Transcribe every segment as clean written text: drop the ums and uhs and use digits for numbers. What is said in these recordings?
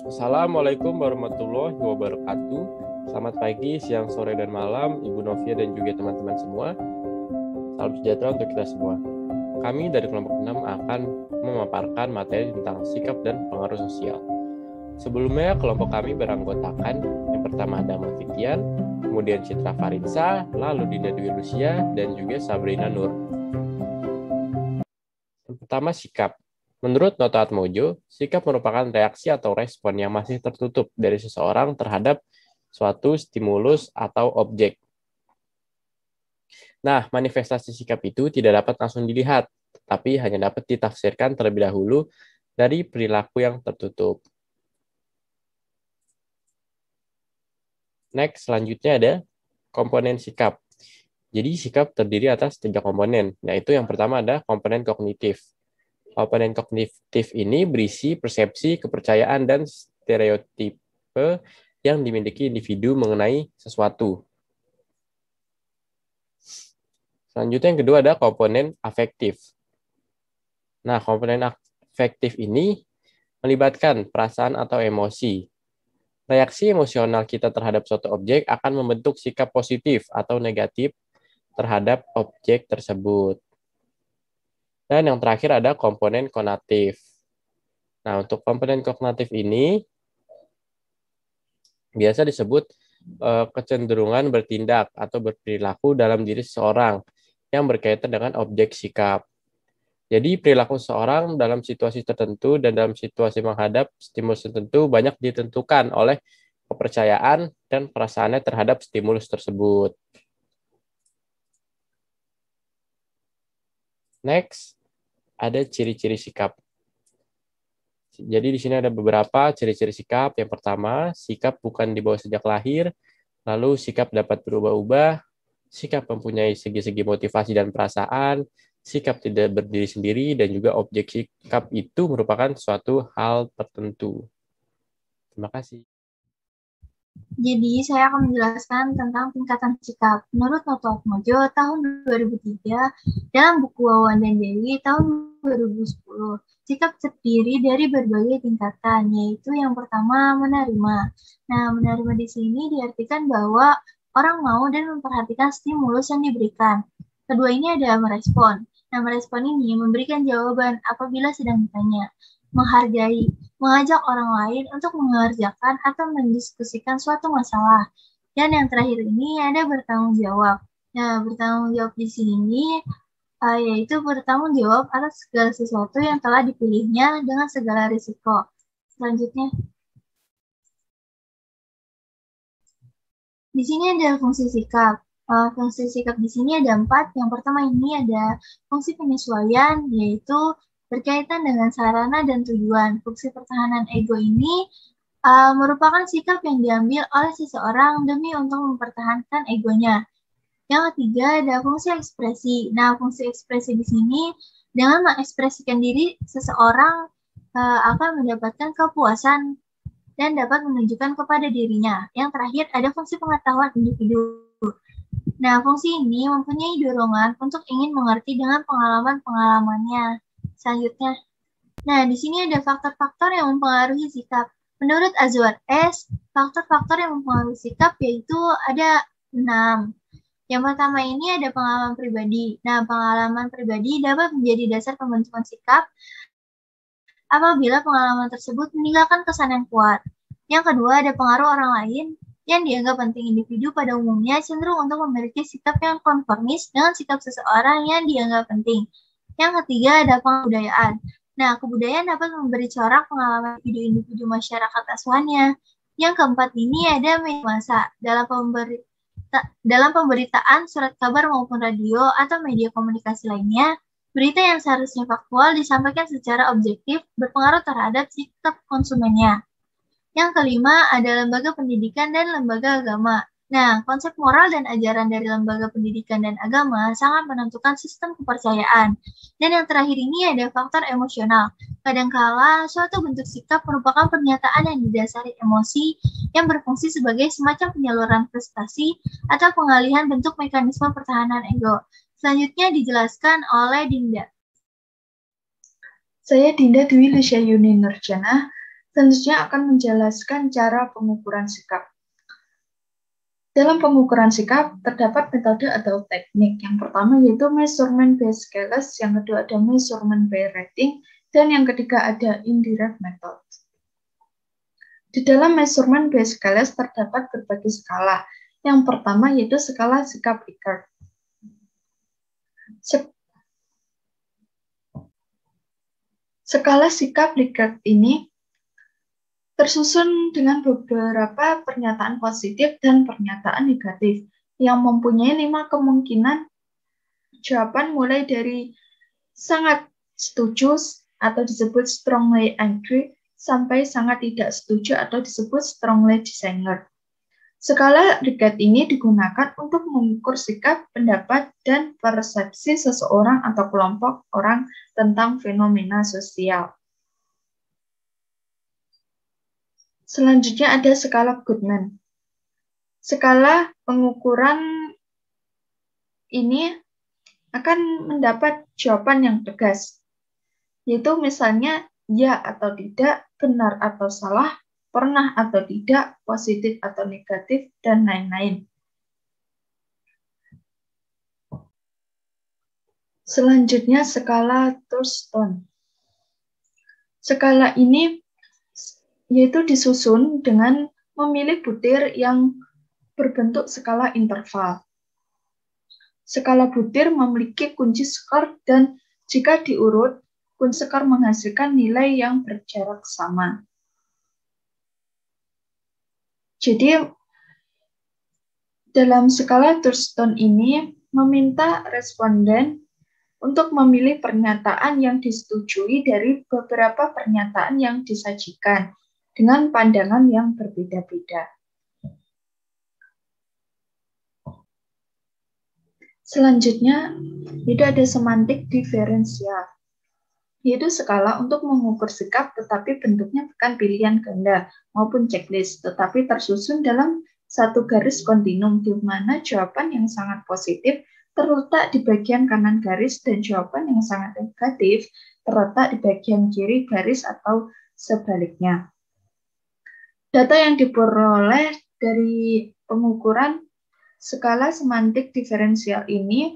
Assalamualaikum warahmatullahi wabarakatuh. Selamat pagi, siang, sore, dan malam, Ibu Novia dan juga teman-teman semua. Salam sejahtera untuk kita semua. Kami dari kelompok 6 akan memaparkan materi tentang sikap dan pengaruh sosial. Sebelumnya, kelompok kami beranggotakan yang pertama ada Mavitian, kemudian Citra Farinsa, lalu Dinda Dwi Lucia, dan juga Sabrina Nur. Yang pertama, sikap. Menurut Noto Atmojo, sikap merupakan reaksi atau respon yang masih tertutup dari seseorang terhadap suatu stimulus atau objek. Nah, manifestasi sikap itu tidak dapat langsung dilihat, tapi hanya dapat ditafsirkan terlebih dahulu dari perilaku yang tertutup. Next, selanjutnya ada komponen sikap. Jadi sikap terdiri atas 3 komponen, yaitu yang pertama ada komponen kognitif. Komponen kognitif ini berisi persepsi, kepercayaan, dan stereotipe yang dimiliki individu mengenai sesuatu. Selanjutnya yang kedua ada komponen afektif. Nah, komponen afektif ini melibatkan perasaan atau emosi. Reaksi emosional kita terhadap suatu objek akan membentuk sikap positif atau negatif terhadap objek tersebut. Dan yang terakhir ada komponen konatif. Nah, untuk komponen kognitif ini biasa disebut kecenderungan bertindak atau berperilaku dalam diri seseorang yang berkaitan dengan objek sikap. Jadi perilaku seseorang dalam situasi tertentu dan dalam situasi menghadap stimulus tertentu banyak ditentukan oleh kepercayaan dan perasaannya terhadap stimulus tersebut. Next, ada ciri-ciri sikap. Jadi di sini ada beberapa ciri-ciri sikap. Yang pertama, sikap bukan dibawa sejak lahir. Lalu sikap dapat berubah-ubah. Sikap mempunyai segi-segi motivasi dan perasaan. Sikap tidak berdiri sendiri dan juga objek sikap itu merupakan suatu hal tertentu. Terima kasih. Jadi, saya akan menjelaskan tentang tingkatan sikap. Menurut Noto Atmojo tahun 2003, dalam buku Wawan dan Dewi tahun 2010, sikap terdiri dari berbagai tingkatan, yaitu yang pertama menerima. Nah, menerima di sini diartikan bahwa orang mau dan memperhatikan stimulus yang diberikan. Kedua ini ada merespon. Nah, merespon ini memberikan jawaban apabila sedang ditanya. Menghargai, mengajak orang lain untuk mengerjakan atau mendiskusikan suatu masalah. Dan yang terakhir ini ada bertanggung jawab. Nah, bertanggung jawab di sini yaitu bertanggung jawab atas segala sesuatu yang telah dipilihnya dengan segala risiko. Selanjutnya, di sini ada fungsi sikap. Fungsi sikap di sini ada 4. Yang pertama ini ada fungsi penyesuaian, yaitu berkaitan dengan sarana dan tujuan. Fungsi pertahanan ego ini merupakan sikap yang diambil oleh seseorang demi untuk mempertahankan egonya. Yang ketiga ada fungsi ekspresi. Nah, fungsi ekspresi di sini dengan mengekspresikan diri seseorang akan mendapatkan kepuasan dan dapat menunjukkan kepada dirinya. Yang terakhir ada fungsi pengetahuan individu. Nah, fungsi ini mempunyai dorongan untuk ingin mengerti dengan pengalaman-pengalamannya. Selanjutnya, nah di sini ada faktor-faktor yang mempengaruhi sikap. Menurut Azwar S, faktor-faktor yang mempengaruhi sikap yaitu ada 6. Yang pertama ini ada pengalaman pribadi. Nah, pengalaman pribadi dapat menjadi dasar pembentukan sikap apabila pengalaman tersebut meninggalkan kesan yang kuat. Yang kedua ada pengaruh orang lain yang dianggap penting. Individu pada umumnya cenderung untuk memiliki sikap yang konformis dengan sikap seseorang yang dianggap penting. Yang ketiga ada kebudayaan. Nah, kebudayaan dapat memberi corak pengalaman individu masyarakat asuhannya. Yang keempat ini ada media massa. Dalam pemberitaan surat kabar maupun radio atau media komunikasi lainnya, berita yang seharusnya faktual disampaikan secara objektif berpengaruh terhadap sikap konsumennya. Yang kelima ada lembaga pendidikan dan lembaga agama. Nah, konsep moral dan ajaran dari lembaga pendidikan dan agama sangat menentukan sistem kepercayaan. Dan yang terakhir ini ada faktor emosional. Kadangkala suatu bentuk sikap merupakan pernyataan yang didasari emosi yang berfungsi sebagai semacam penyaluran prestasi atau pengalihan bentuk mekanisme pertahanan ego. Selanjutnya dijelaskan oleh Dinda. Saya Dinda Dwi Lucia Yuni Nurjana. Selanjutnya akan menjelaskan cara pengukuran sikap. Dalam pengukuran sikap, terdapat metode atau teknik. Yang pertama yaitu measurement by scales, yang kedua ada measurement by rating, dan yang ketiga ada indirect method. Di dalam measurement by scales terdapat berbagai skala. Yang pertama yaitu skala sikap Likert. Skala sikap Likert ini tersusun dengan beberapa pernyataan positif dan pernyataan negatif yang mempunyai 5 kemungkinan jawaban, mulai dari sangat setuju atau disebut strongly agree sampai sangat tidak setuju atau disebut strongly disagree. Skala Likert ini digunakan untuk mengukur sikap, pendapat, dan persepsi seseorang atau kelompok orang tentang fenomena sosial. Selanjutnya ada skala Goodman. Skala pengukuran ini akan mendapat jawaban yang tegas, yaitu misalnya ya atau tidak, benar atau salah, pernah atau tidak, positif atau negatif, dan lain-lain. Selanjutnya skala Thurston. Skala ini yaitu disusun dengan memilih butir yang berbentuk skala interval. Skala butir memiliki kunci skor dan jika diurut, kunci skor menghasilkan nilai yang berjarak sama. Jadi, dalam skala Thurston ini meminta responden untuk memilih pernyataan yang disetujui dari beberapa pernyataan yang disajikan dengan pandangan yang berbeda-beda. Selanjutnya, itu ada semantik diferensial, yaitu skala untuk mengukur sikap tetapi bentuknya bukan pilihan ganda maupun checklist, tetapi tersusun dalam satu garis kontinum di mana jawaban yang sangat positif terletak di bagian kanan garis dan jawaban yang sangat negatif terletak di bagian kiri garis atau sebaliknya. Data yang diperoleh dari pengukuran skala semantik diferensial ini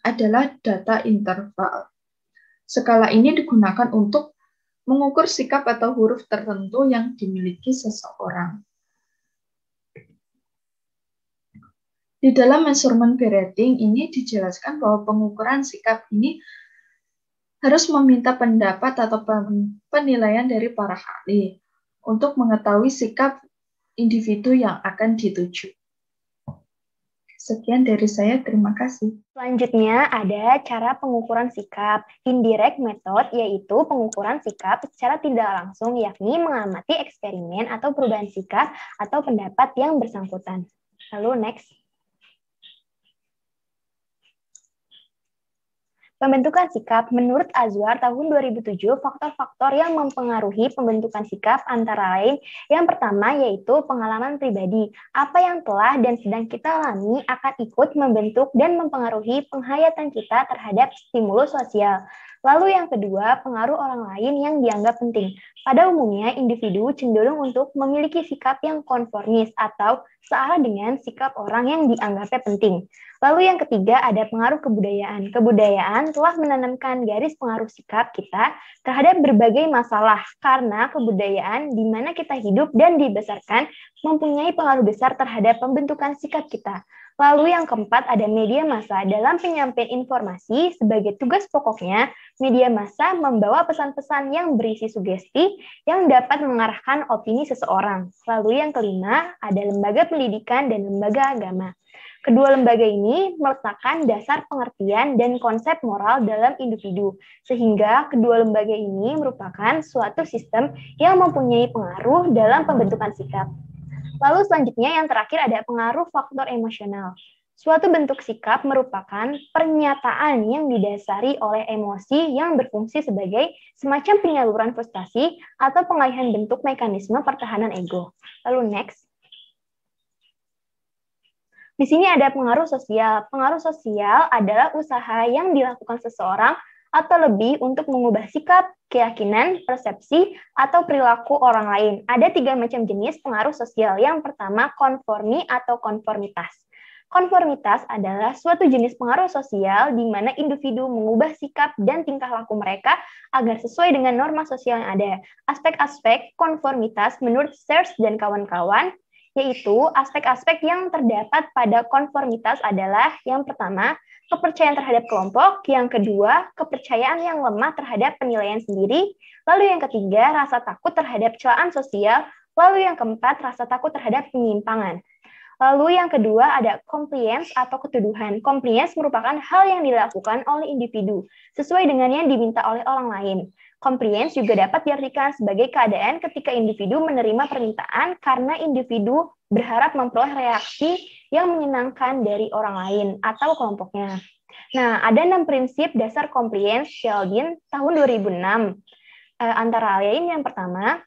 adalah data interval. Skala ini digunakan untuk mengukur sikap atau huruf tertentu yang dimiliki seseorang. Di dalam measurement by rating ini dijelaskan bahwa pengukuran sikap ini harus meminta pendapat atau penilaian dari para ahli untuk mengetahui sikap individu yang akan dituju. Sekian dari saya, terima kasih. Selanjutnya ada cara pengukuran sikap. Indirect method yaitu pengukuran sikap secara tidak langsung, yakni mengamati eksperimen atau perubahan sikap atau pendapat yang bersangkutan. Lalu next. Pembentukan sikap, menurut Azwar tahun 2007, faktor-faktor yang mempengaruhi pembentukan sikap antara lain yang pertama yaitu pengalaman pribadi. Apa yang telah dan sedang kita alami akan ikut membentuk dan mempengaruhi penghayatan kita terhadap stimulus sosial. Lalu yang kedua, pengaruh orang lain yang dianggap penting. Pada umumnya, individu cenderung untuk memiliki sikap yang konformis atau searah dengan sikap orang yang dianggapnya penting. Lalu yang ketiga ada pengaruh kebudayaan. Kebudayaan telah menanamkan garis pengaruh sikap kita terhadap berbagai masalah karena kebudayaan di mana kita hidup dan dibesarkan mempunyai pengaruh besar terhadap pembentukan sikap kita. Lalu yang keempat ada media massa. Dalam penyampaian informasi sebagai tugas pokoknya, media massa membawa pesan-pesan yang berisi sugesti yang dapat mengarahkan opini seseorang. Lalu yang kelima ada lembaga pendidikan dan lembaga agama. Kedua lembaga ini meletakkan dasar pengertian dan konsep moral dalam individu, sehingga kedua lembaga ini merupakan suatu sistem yang mempunyai pengaruh dalam pembentukan sikap. Lalu selanjutnya yang terakhir ada pengaruh faktor emosional. Suatu bentuk sikap merupakan pernyataan yang didasari oleh emosi yang berfungsi sebagai semacam penyaluran frustasi atau pengalihan bentuk mekanisme pertahanan ego. Lalu next. Di sini ada pengaruh sosial. Pengaruh sosial adalah usaha yang dilakukan seseorang atau lebih untuk mengubah sikap, keyakinan, persepsi, atau perilaku orang lain. Ada 3 macam jenis pengaruh sosial. Yang pertama, konformi atau konformitas. Konformitas adalah suatu jenis pengaruh sosial di mana individu mengubah sikap dan tingkah laku mereka agar sesuai dengan norma sosial yang ada. Aspek-aspek konformitas menurut Search dan kawan-kawan, yaitu aspek-aspek yang terdapat pada konformitas adalah yang pertama, kepercayaan terhadap kelompok, yang kedua, kepercayaan yang lemah terhadap penilaian sendiri, lalu yang ketiga, rasa takut terhadap celaan sosial, lalu yang keempat, rasa takut terhadap penyimpangan. Lalu yang kedua ada compliance atau ketuduhan. Compliance merupakan hal yang dilakukan oleh individu sesuai dengan yang diminta oleh orang lain. Compliance juga dapat diartikan sebagai keadaan ketika individu menerima permintaan karena individu berharap memperoleh reaksi yang menyenangkan dari orang lain atau kelompoknya. Nah, ada 6 prinsip dasar compliance Sheldon tahun 2006. Antara lain yang pertama,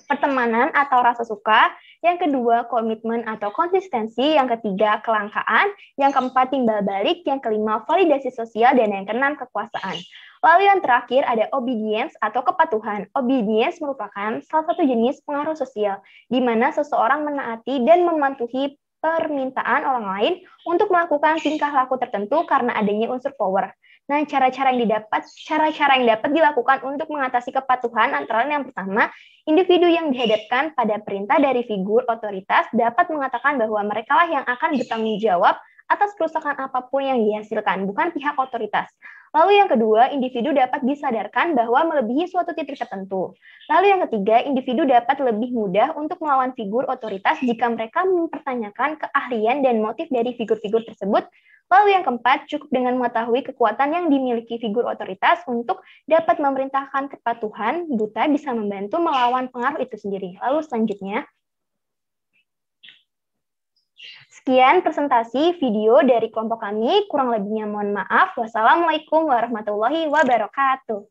pertemanan atau rasa suka, yang kedua komitmen atau konsistensi, yang ketiga kelangkaan, yang keempat timbal balik, yang kelima validasi sosial, dan yang keenam kekuasaan. Lalu yang terakhir ada obedience atau kepatuhan. Obedience merupakan salah satu jenis pengaruh sosial, di mana seseorang menaati dan mematuhi permintaan orang lain untuk melakukan tingkah laku tertentu karena adanya unsur power. Nah, cara-cara yang dapat dilakukan untuk mengatasi kepatuhan antara lain yang pertama, individu yang dihadapkan pada perintah dari figur otoritas dapat mengatakan bahwa merekalah yang akan bertanggung jawab atas kerusakan apapun yang dihasilkan, bukan pihak otoritas. Lalu yang kedua, individu dapat disadarkan bahwa melebihi suatu titik tertentu. Lalu yang ketiga, individu dapat lebih mudah untuk melawan figur otoritas jika mereka mempertanyakan keahlian dan motif dari figur-figur tersebut. Lalu yang keempat, cukup dengan mengetahui kekuatan yang dimiliki figur otoritas untuk dapat memerintahkan kepatuhan buta bisa membantu melawan pengaruh itu sendiri. Lalu selanjutnya, sekian presentasi video dari kelompok kami, kurang lebihnya mohon maaf. Wassalamualaikum warahmatullahi wabarakatuh.